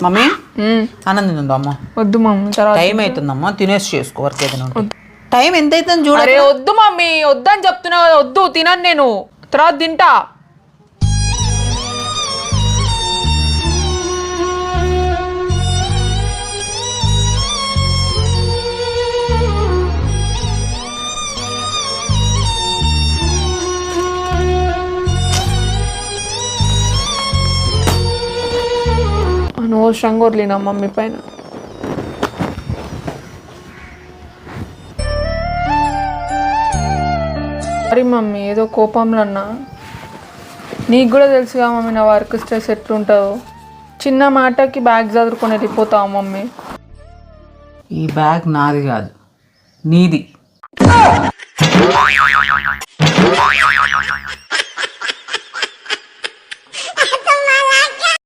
Mummy ఆనందం ఉందా అమ్మ? వద్దు మమ్మీ, తర్వాత టైం అవుతుందమ్మా, తినేసి చేసుకో వర్క్ ఏదైనా ఉంటే. టైం ఎంత అవుతుంది చూడ. అరే వద్దు మమ్మీ, వద్దని చెప్తున్నా కదా, వద్దు తినను నేను, తర్వాత తింటా. అనవసరంగా వదిలినా మమ్మీ పైన. సారీ మమ్మీ, ఏదో కోపంలో అన్నా. నీకు కూడా తెలుసుగా మమ్మీ నా వర్క్ స్ట్రెస్ ఎట్లుంటుందో. చిన్న మాటకి బ్యాగ్ చదువుకొని వెళ్ళిపోతావు మమ్మీ. ఈ బ్యాగ్ నాది కాదు, నీది.